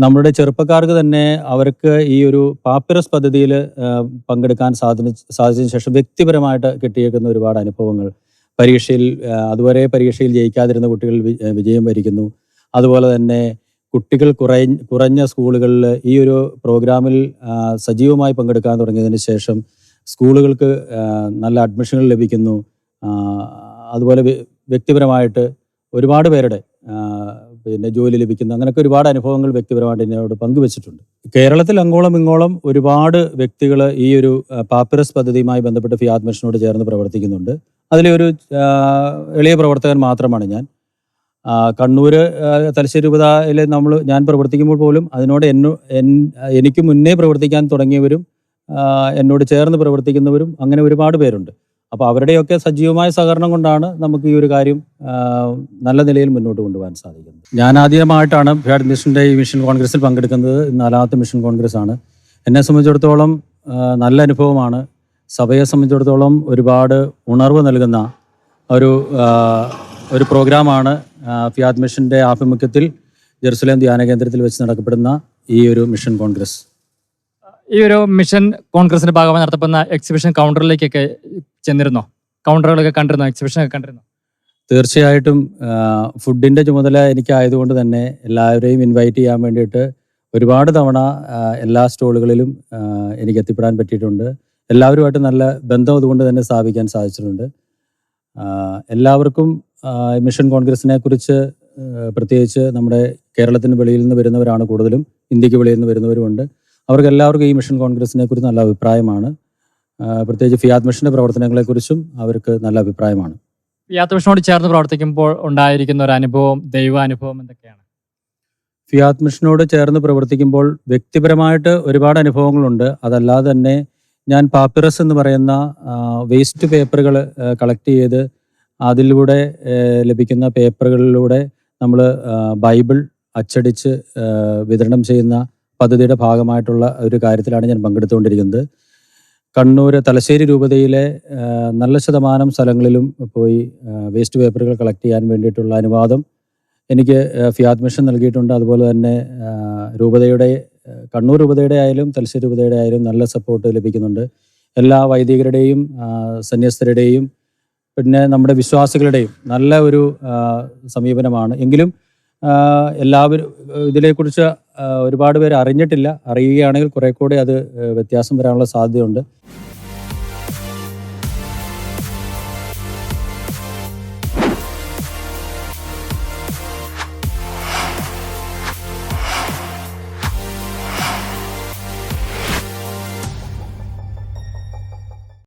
നമ്മുടെ ചെറുപ്പക്കാർക്ക് തന്നെ അവർക്ക് ഈ ഒരു പാപ്പിറസ് പദ്ധതിയിൽ പങ്കെടുക്കാൻ സാധിച്ചതിന് ശേഷം വ്യക്തിപരമായിട്ട് കിട്ടിയേക്കുന്ന ഒരുപാട് അനുഭവങ്ങൾ, പരീക്ഷയിൽ അതുവരെ പരീക്ഷയിൽ ജയിക്കാതിരുന്ന കുട്ടികൾ വിജയം വരിക്കുന്നു. അതുപോലെ തന്നെ കുട്ടികൾ കുറഞ്ഞ സ്കൂളുകളിൽ ഈ ഒരു പ്രോഗ്രാമിൽ സജീവമായി പങ്കെടുക്കാൻ തുടങ്ങിയതിന് ശേഷം സ്കൂളുകൾക്ക് നല്ല അഡ്മിഷനുകൾ ലഭിക്കുന്നു. അതുപോലെ വ്യക്തിപരമായിട്ട് ഒരുപാട് പേരുടെ ജോലി ലഭിക്കുന്നു. അങ്ങനെയൊക്കെ ഒരുപാട് അനുഭവങ്ങൾ വ്യക്തിപരമായിട്ട് എന്നോട് പങ്കുവച്ചിട്ടുണ്ട്. കേരളത്തിൽ അങ്ങോളം ഇങ്ങോളം ഒരുപാട് വ്യക്തികൾ ഈ ഒരു പാപ്പിറസ് പദ്ധതിയുമായി ബന്ധപ്പെട്ട് ഫിയാദ് മിഷനോട് ചേർന്ന് പ്രവർത്തിക്കുന്നുണ്ട്. അതിലെ ഒരു എളിയ പ്രവർത്തകൻ മാത്രമാണ് ഞാൻ. കണ്ണൂർ തലശ്ശേരി രൂപതയിൽ ഞാൻ പ്രവർത്തിക്കുമ്പോൾ പോലും അതിനോട് എനിക്ക് മുന്നേ പ്രവർത്തിക്കാൻ തുടങ്ങിയവരും എന്നോട് ചേർന്ന് പ്രവർത്തിക്കുന്നവരും അങ്ങനെ ഒരുപാട് പേരുണ്ട്. അപ്പോൾ അവരുടെയൊക്കെ സജീവമായ സഹകരണം കൊണ്ടാണ് നമുക്ക് ഈ ഒരു കാര്യം നല്ല നിലയിൽ മുന്നോട്ട് കൊണ്ടുപോകാൻ സാധിക്കുന്നത്. ഞാൻ ആദ്യമായിട്ടാണ് ഫിയാദ് മിഷൻ്റെ ഈ മിഷൻ കോൺഗ്രസിൽ പങ്കെടുക്കുന്നത്. 4ാമത്തെ മിഷൻ കോൺഗ്രസ് ആണ്. എന്നെ സംബന്ധിച്ചിടത്തോളം നല്ല അനുഭവമാണ്. സഭയെ സംബന്ധിച്ചിടത്തോളം ഒരുപാട് ഉണർവ് നൽകുന്ന ഒരു പ്രോഗ്രാമാണ് ഫിയാദ് മിഷൻ്റെ ആഭിമുഖ്യത്തിൽ ജെറുസലേം ധ്യാന കേന്ദ്രത്തിൽ വെച്ച് നടക്കപ്പെടുന്ന ഈ ഒരു മിഷൻ കോൺഗ്രസ്. ഈ ഒരു മിഷൻ കോൺഗ്രസിന്റെ ഭാഗമായി നടത്തപ്പെടുന്ന എക്സിബിഷൻ കൗണ്ടറിലേക്കൊക്കെ ചെന്നിരുന്നോ? കൗണ്ടറുകളൊക്കെ കണ്ടിരുന്നോ? എക്സിബിഷനൊക്കെ കണ്ടിരുന്നോ? തീർച്ചയായിട്ടും ഫുഡിൻ്റെ ചുമതല എനിക്കായതുകൊണ്ട് തന്നെ എല്ലാവരെയും ഇൻവൈറ്റ് ചെയ്യാൻ വേണ്ടിയിട്ട് ഒരുപാട് തവണ എല്ലാ സ്റ്റോളുകളിലും എനിക്ക് എത്തിപ്പെടാൻ പറ്റിയിട്ടുണ്ട്. എല്ലാവരുമായിട്ട് നല്ല ബന്ധം അതുകൊണ്ട് തന്നെ സ്ഥാപിക്കാൻ സാധിച്ചിട്ടുണ്ട്. എല്ലാവർക്കും മിഷൻ കോൺഗ്രസിനെ കുറിച്ച്, പ്രത്യേകിച്ച് നമ്മുടെ കേരളത്തിന് വെളിയിൽ നിന്ന് വരുന്നവരാണ് കൂടുതലും, ഇന്ത്യക്ക് വെളിയിൽ നിന്ന് വരുന്നവരുമുണ്ട്. അവർക്ക് എല്ലാവർക്കും ഈ മിഷൻ കോൺഗ്രസിനെ കുറിച്ച് നല്ല അഭിപ്രായമാണ്. പ്രത്യേകിച്ച് ഫിയാദ് മിഷൻ്റെ പ്രവർത്തനങ്ങളെക്കുറിച്ചും അവർക്ക് നല്ല അഭിപ്രായമാണ്. ഫിയാദ് മിഷനോട് ചേർന്ന് പ്രവർത്തിക്കുമ്പോൾ ഉണ്ടായിരിക്കുന്ന ഒരു അനുഭവം, ദൈവാനുഭവം എന്തൊക്കെയാണ്? ഫിയാദ് മിഷനോട് ചേർന്ന് പ്രവർത്തിക്കുമ്പോൾ വ്യക്തിപരമായിട്ട് ഒരുപാട് അനുഭവങ്ങളുണ്ട്. അതല്ലാതെ തന്നെ ഞാൻ പാപ്പിറസ് എന്ന് പറയുന്ന വേസ്റ്റ് പേപ്പറുകൾ കളക്ട് ചെയ്ത് അതിലൂടെ ലഭിക്കുന്ന പേപ്പറുകളിലൂടെ നമ്മൾ ബൈബിൾ അച്ചടിച്ച് വിതരണം ചെയ്യുന്ന പദ്ധതിയുടെ ഭാഗമായിട്ടുള്ള ഒരു കാര്യത്തിലാണ് ഞാൻ പങ്കെടുത്തുകൊണ്ടിരിക്കുന്നത്. കണ്ണൂർ തലശ്ശേരി രൂപതയിലെ നല്ല ശതമാനം സ്ഥലങ്ങളിലും പോയി വേസ്റ്റ് പേപ്പറുകൾ കളക്ട് ചെയ്യാൻ വേണ്ടിയിട്ടുള്ള അനുവാദം എനിക്ക് ഫിയാദ് മിഷൻ നൽകിയിട്ടുണ്ട്. അതുപോലെ തന്നെ കണ്ണൂർ രൂപതയുടെ ആയാലും തലശ്ശേരി രൂപതയുടെ ആയാലും നല്ല സപ്പോർട്ട് ലഭിക്കുന്നുണ്ട്. എല്ലാ വൈദികരുടെയും സന്യസ്തരുടെയും പിന്നെ നമ്മുടെ വിശ്വാസികളുടെയും നല്ല ഒരു സമീപനമാണ്. എങ്കിലും എല്ലാവരും ഇതിനെക്കുറിച്ച് ഒരുപാട് പേര് അറിഞ്ഞിട്ടില്ല. അറിയുകയാണെങ്കിൽ കുറെ കൂടെ അത് വ്യത്യാസം വരാനുള്ള സാധ്യതയുണ്ട്.